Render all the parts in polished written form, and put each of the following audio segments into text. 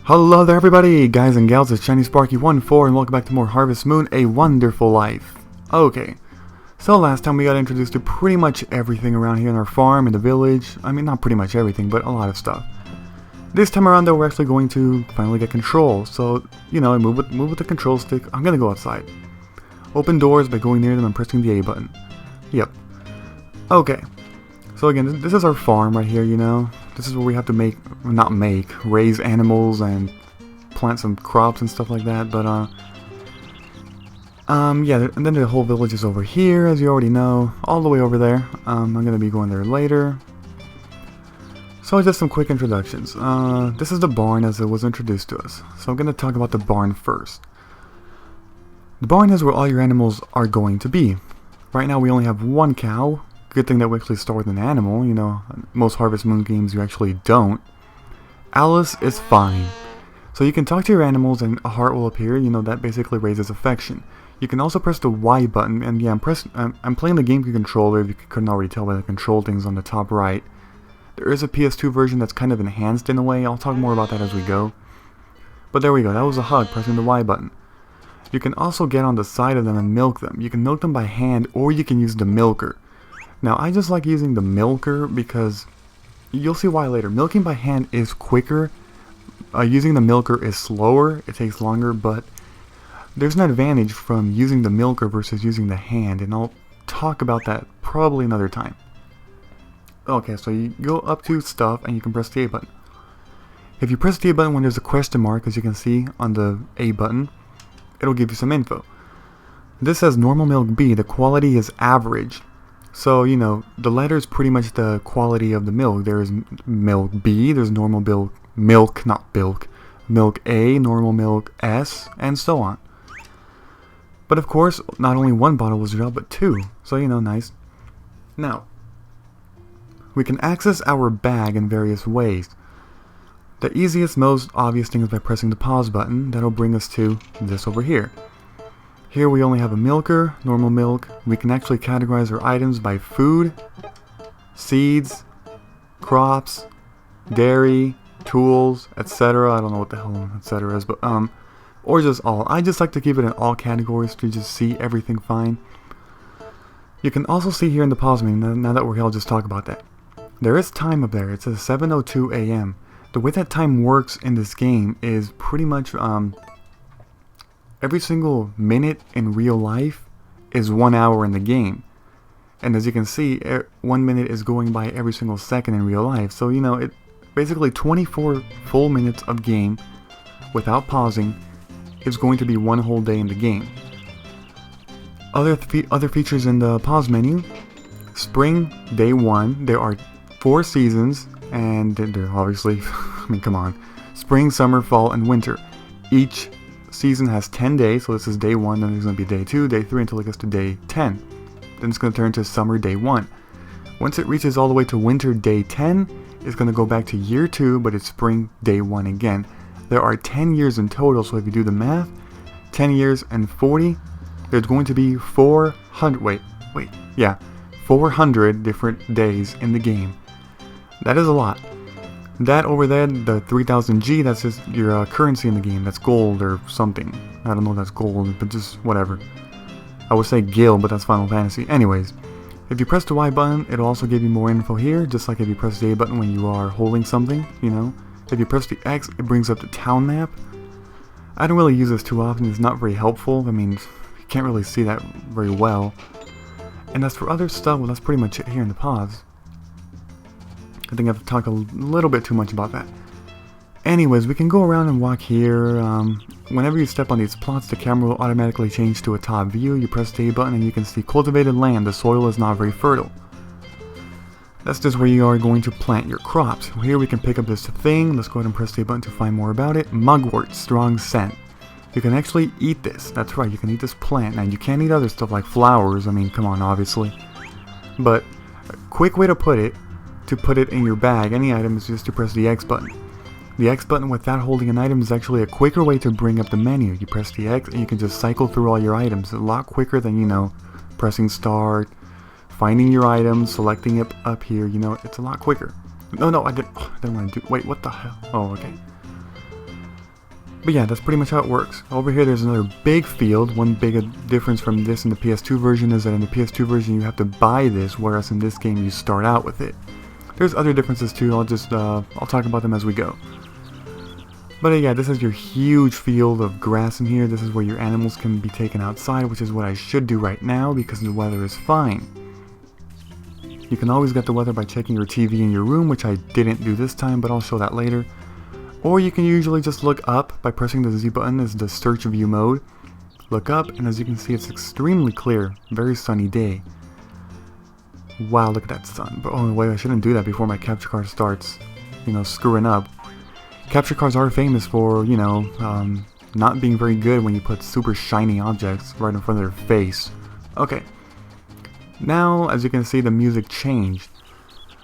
Hello there everybody, guys and gals, it's ShinySparky14 and welcome back to more Harvest Moon, A Wonderful Life. Okay, so last time we got introduced to pretty much everything around here in our farm, in the village. I mean, not pretty much everything, but a lot of stuff. This time around though, we're actually going to finally get control, so, you know, move with the control stick. I'm gonna go outside. Open doors by going near them and pressing the A button. Yep. Okay. So again, this is our farm right here, you know. This is where we have to raise animals and plant some crops and stuff like that, but, yeah, and then the whole village is over here, as you already know, all the way over there. I'm gonna be going there later. So just some quick introductions. This is the barn as it was introduced to us. So I'm gonna talk about the barn first. The barn is where all your animals are going to be. Right now we only have one cow. Good thing that we actually start with an animal, you know. Most Harvest Moon games you actually don't. Alice is fine. So you can talk to your animals and a heart will appear, you know, that basically raises affection. You can also press the Y button, and yeah, I'm playing the GameCube controller, if you couldn't already tell by the control things on the top right. There is a PS2 version that's kind of enhanced in a way, I'll talk more about that as we go. But there we go, that was a hug, pressing the Y button. You can also get on the side of them and milk them. You can milk them by hand, or you can use the milker. Now, I just like using the milker because you'll see why later. Milking by hand is quicker. Using the milker is slower. It takes longer, but there's an advantage from using the milker versus using the hand, and I'll talk about that probably another time. Okay, so you go up to stuff and you can press the A button. If you press the A button when there's a question mark, as you can see on the A button, it'll give you some info. This says normal milk B. The quality is average. So, you know, the letter is pretty much the quality of the milk. There is milk B, there's normal milk, milk A, normal milk S, and so on. But of course, not only one bottle was dropped, but two. So, you know, nice. Now, we can access our bag in various ways. The easiest, most obvious thing is by pressing the pause button. That'll bring us to this over here. Here we only have a milker, normal milk. We can actually categorize our items by food, seeds, crops, dairy, tools, etc. I don't know what the hell etc. is, but or just all. I just like to keep it in all categories to just see everything fine. You can also see here in the pause menu, now that we're here, I'll just talk about that. There is time up there. It says 7:02 a.m. The way that time works in this game is pretty much every single minute in real life is 1 hour in the game. And as you can see, 1 minute is going by every single second in real life. So, you know, it basically 24 full minutes of game without pausing is going to be one whole day in the game. Other features in the pause menu. Spring, day 1. There are 4 seasons, and they're obviously, I mean, come on. Spring, summer, fall, and winter. Each season has 10 days, so this is day 1, then there's going to be day 2, day 3, until it gets to day 10. Then it's going to turn to summer day 1. Once it reaches all the way to winter day 10, it's going to go back to year 2, but it's spring day 1 again. There are 10 years in total, so if you do the math, 10 years and 40, there's going to be 400 different days in the game. That is a lot. That over there, the 3000 G, that's just your currency in the game. That's gold or something. I don't know if that's gold, but just whatever. I would say gil, but that's Final Fantasy. Anyways, if you press the Y button, it'll also give you more info here, just like if you press the A button when you are holding something, you know. If you press the X, it brings up the town map. I don't really use this too often. It's not very helpful. I mean, you can't really see that very well. And as for other stuff, well, that's pretty much it here in the pause. I think I've talked a little bit too much about that. Anyways, we can go around and walk here. Whenever you step on these plots, the camera will automatically change to a top view. You press the A button and you can see cultivated land. The soil is not very fertile. That's just where you are going to plant your crops. Here we can pick up this thing. Let's go ahead and press the A button to find more about it. Mugwort, strong scent. You can actually eat this. That's right, you can eat this plant. Now, you can't eat other stuff like flowers. I mean, come on, obviously. But a quick way to put it in your bag, any item, is just to press the X button. The X button without holding an item is actually a quicker way to bring up the menu. You press the X and you can just cycle through all your items. A lot quicker than, you know, pressing start, finding your items, selecting it up here, you know, it's a lot quicker. No, I didn't want to do, wait, what the hell? Oh, okay. But yeah, that's pretty much how it works. Over here there's another big field. One big difference from this and the PS2 version is that in the PS2 version you have to buy this, whereas in this game you start out with it. There's other differences too, I'll talk about them as we go. But yeah, this is your huge field of grass in here. This is where your animals can be taken outside, which is what I should do right now because the weather is fine. You can always get the weather by checking your TV in your room, which I didn't do this time, but I'll show that later. Or you can usually just look up by pressing the Z button as the search view mode. Look up, and as you can see, it's extremely clear. Very sunny day. Wow, look at that sun. But oh wait, I shouldn't do that before my capture card starts, screwing up. Capture cards are famous for, not being very good when you put super shiny objects right in front of their face. Okay. Now, as you can see, the music changed.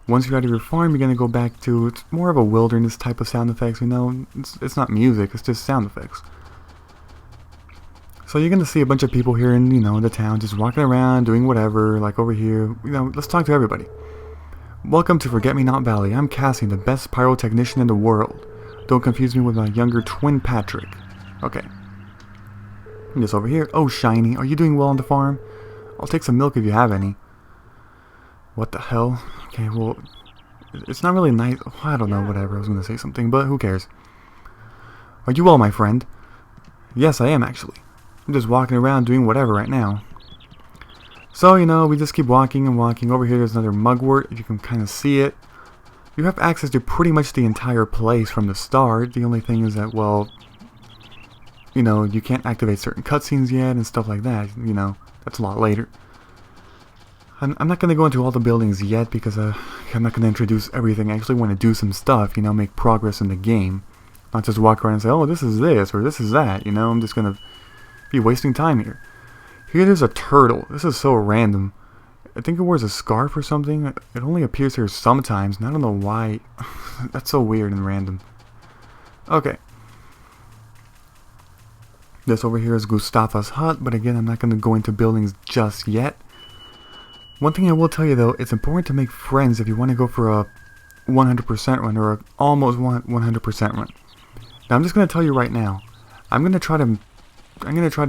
Once you're out of your farm, you're going to go back to, it's more of a wilderness type of sound effects, it's not music, it's just sound effects. So you're going to see a bunch of people here in, the town, just walking around, doing whatever, like over here, let's talk to everybody. Welcome to Forget-Me-Not Valley. I'm Cassie, the best pyrotechnician in the world. Don't confuse me with my younger twin Patrick. Okay. This over here. Oh, Shiny, are you doing well on the farm? I'll take some milk if you have any. What the hell? Okay, well, it's not really nice. Oh, I don't know, whatever. I was going to say something, but who cares? Are you well, my friend? Yes, I am, actually. I'm just walking around doing whatever right now. So, we just keep walking and walking. Over here, there's another Mugwort, if you can kind of see it. You have access to pretty much the entire place from the start. The only thing is that, well, you can't activate certain cutscenes yet and stuff like that. That's a lot later. I'm not going to go into all the buildings yet because I'm not going to introduce everything. I actually want to do some stuff, make progress in the game. Not just walk around and say, oh, this is this or this is that, I'm just going to be wasting time here. Here there's a turtle. This is so random. I think it wears a scarf or something. It only appears here sometimes, and I don't know why. That's so weird and random. Okay. This over here is Gustafa's hut, but again, I'm not going to go into buildings just yet. One thing I will tell you though, it's important to make friends if you want to go for a 100% run or a almost 100% run. Now I'm just going to tell you right now, I'm going to try to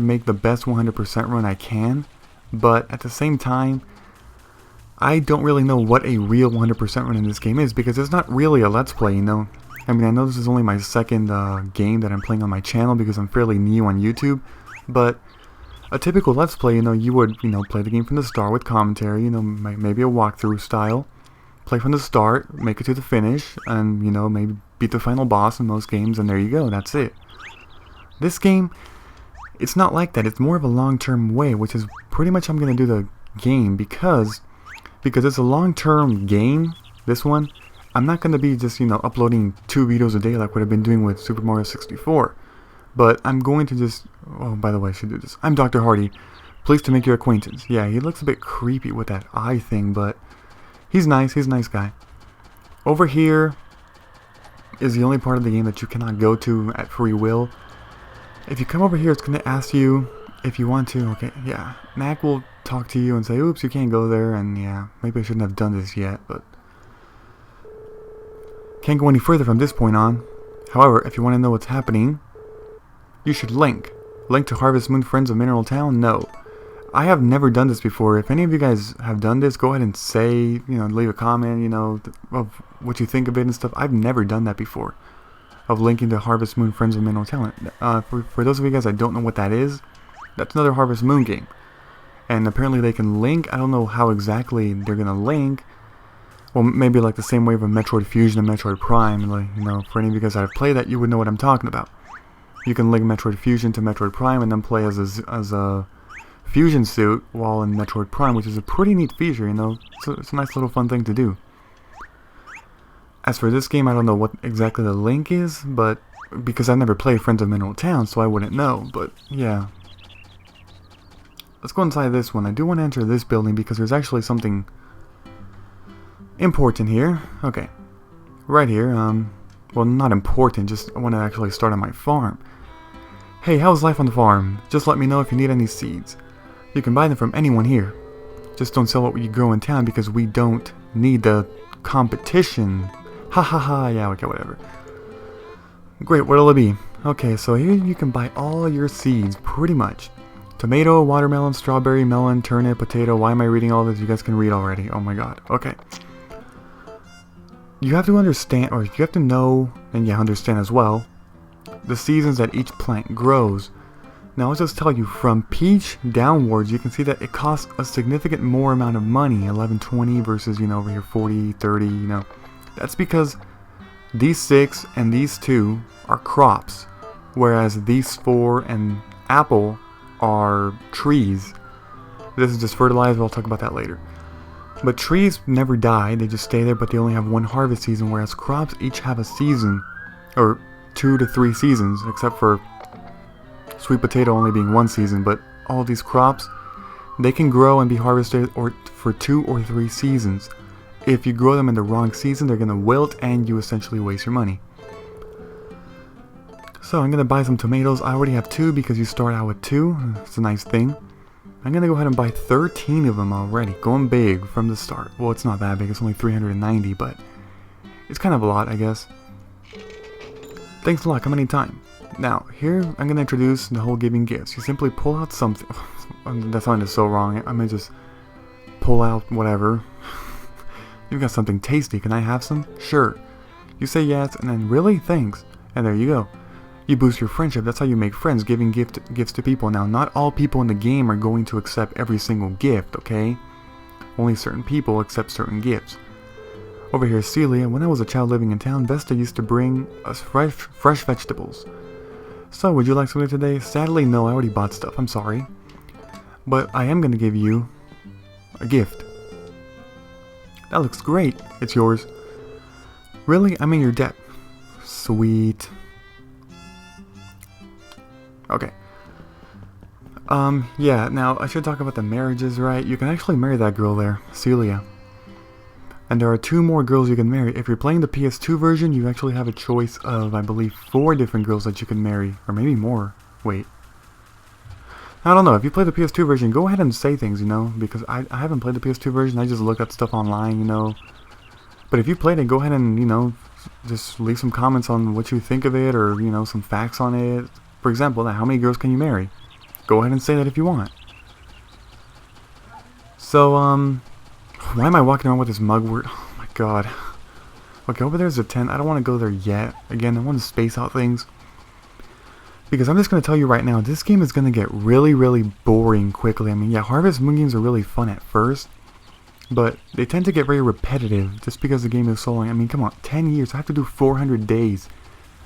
make the best 100% run I can, but at the same time, I don't really know what a real 100% run in this game is because it's not really a Let's Play, I mean, I know this is only my second game that I'm playing on my channel because I'm fairly new on YouTube, but a typical Let's Play, you would, play the game from the start with commentary, maybe a walkthrough style, play from the start, make it to the finish, and, maybe beat the final boss in most games, and there you go, that's it. This game, it's not like that, it's more of a long-term way, which is pretty much how I'm going to do the game, because it's a long-term game, this one. I'm not going to be just, uploading 2 videos a day like what I've been doing with Super Mario 64. But I'm going to just... Oh, by the way, I should do this. I'm Dr. Hardy. Pleased to make your acquaintance. Yeah, he looks a bit creepy with that eye thing, but he's nice. He's a nice guy. Over here is the only part of the game that you cannot go to at free will. If you come over here, it's going to ask you if you want to. Okay, yeah. Mac will talk to you and say, oops, you can't go there, and yeah, maybe I shouldn't have done this yet, but can't go any further from this point on. However, if you want to know what's happening, you should link to Harvest Moon Friends of Mineral Town. No, I have never done this before. If any of you guys have done this, go ahead and say, leave a comment, of what you think of it and stuff. I've never done that before, of linking to Harvest Moon Friends of Mineral Town. For those of you guys that don't know what that is, that's another Harvest Moon game. And apparently they can link. I don't know how exactly they're going to link. Well, maybe like the same way with Metroid Fusion and Metroid Prime. Like, for any of you guys that have played that, you would know what I'm talking about. You can link Metroid Fusion to Metroid Prime and then play as a fusion suit while in Metroid Prime, which is a pretty neat feature, it's a nice little fun thing to do. As for this game, I don't know what exactly the link is, but because I've never played Friends of Mineral Town, so I wouldn't know, but yeah. Let's go inside this one. I do want to enter this building because there's actually something important here. Okay. Right here, well, not important, just I want to actually start on my farm. Hey, how's life on the farm? Just let me know if you need any seeds. You can buy them from anyone here. Just don't sell what you grow in town because we don't need the competition. Ha ha ha, yeah, okay, whatever. Great, what'll it be? Okay, so here you can buy all your seeds, pretty much. Tomato, watermelon, strawberry, melon, turnip, potato. Why am I reading all this? You guys can read already. Oh my god. Okay. You have to understand, or you have to know, and yeah, understand as well, the seasons that each plant grows. Now I'll just tell you, from peach downwards, you can see that it costs a significant more amount of money, 11.20 versus, you know, over here 40, 30, you know. That's because these 6 and these 2 are crops, whereas these 4 and apple are trees. This is just fertilizer, I'll talk about that later. But trees never die, they just stay there, but they only have one harvest season, whereas crops each have a season, or 2 to 3 seasons, except for sweet potato only being 1 season. But all these crops, they can grow and be harvested for 2 or 3 seasons. If you grow them in the wrong season, they're going to wilt and you essentially waste your money. So I'm going to buy some tomatoes. I already have 2 because you start out with 2. It's a nice thing. I'm going to go ahead and buy 13 of them already. Going big from the start. Well, it's not that big. It's only 390, but it's kind of a lot, I guess. Thanks a lot. Come anytime. Now, here I'm going to introduce the whole giving gifts. You simply pull out something. That sounded so wrong. I'm going to just pull out whatever. You've got something tasty. Can I have some? Sure. You say yes, and then really? Thanks. And there you go. You boost your friendship. That's how you make friends, giving gifts to people. Now, not all people in the game are going to accept every single gift, okay? Only certain people accept certain gifts. Over here, Celia. When I was a child living in town, Vesta used to bring us fresh vegetables. So, would you like something today? Sadly, no. I already bought stuff. I'm sorry. But I am going to give you a gift. That looks great. It's yours. Really? I'm in your debt. Sweet. Okay. Yeah, now I should talk about the marriages, right? You can actually marry that girl there, Celia. And there are 2 more girls you can marry. If you're playing the PS2 version, you actually have a choice of, I believe, 4 different girls that you can marry. Or maybe more. Wait. I don't know. If you play the PS2 version, go ahead and say things, you know? Because I haven't played the PS2 version. I just look at stuff online, you know? But if you played it, go ahead and, you know, just leave some comments on what you think of it, or, you know, some facts on it. For example, how many girls can you marry? Go ahead and say that if you want. So, why am I walking around with this mugwort? Oh my god. Okay, over there's a tent. I don't want to go there yet. Again, I want to space out things. Because I'm just going to tell you right now, this game is going to get really, really boring quickly. I mean, yeah, Harvest Moon games are really fun at first. But they tend to get very repetitive just because the game is so long. I mean, come on, 10 years. I have to do 400 days.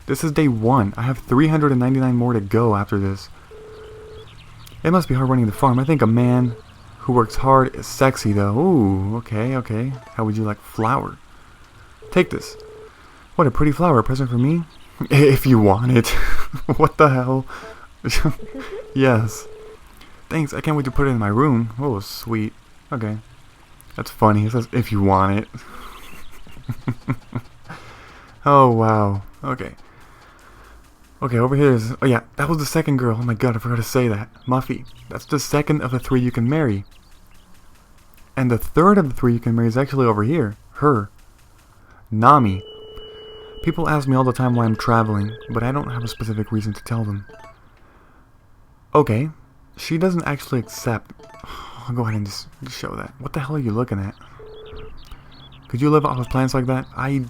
This is day 1. I have 399 more to go after this. It must be hard running the farm. I think a man who works hard is sexy, though. Ooh, okay, okay. How would you like flour? Take this. What a pretty flower. A present for me? If you want it. What the hell? Yes. Thanks. I can't wait to put it in my room. Oh, sweet. Okay. That's funny. It says, if you want it. Oh, wow. Okay. Okay, over here is... Oh, yeah. That was the second girl. Oh, my God. I forgot to say that. Muffy. That's the second of the 3 you can marry. And the third of the 3 you can marry is actually over here. Her. Nami. People ask me all the time why I'm traveling, but I don't have a specific reason to tell them. Okay. She doesn't actually accept... I'll go ahead and just show that. What the hell are you looking at? Could you live off of plants like that? I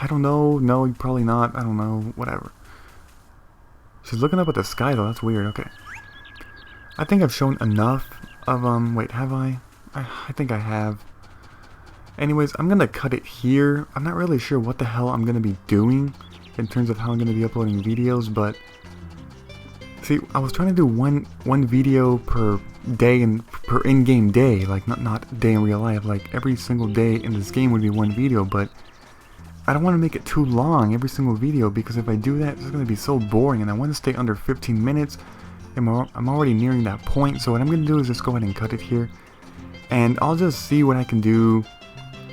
don't know. No, probably not. I don't know. Whatever. She's looking up at the sky, though. That's weird. Okay. I think I've shown enough of, wait, have I? I think I have. Anyways, I'm gonna cut it here. I'm not really sure what the hell I'm gonna be doing in terms of how I'm gonna be uploading videos, but... See, I was trying to do one video per day and per in-game day, like not day in real life. Like every single day in this game would be 1 video, but I don't want to make it too long every single video, because if I do that, it's going to be so boring, and I want to stay under 15 minutes. And I'm already nearing that point, so what I'm going to do is just go ahead and cut it here, and I'll just see what I can do,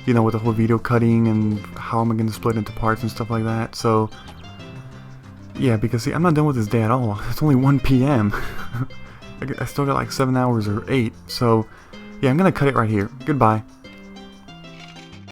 you know, with the whole video cutting and how I'm going to split into parts and stuff like that. So yeah, because see, I'm not done with this day at all. It's only 1 PM. I still got like 7 hours or 8. So yeah, I'm gonna cut it right here. Goodbye.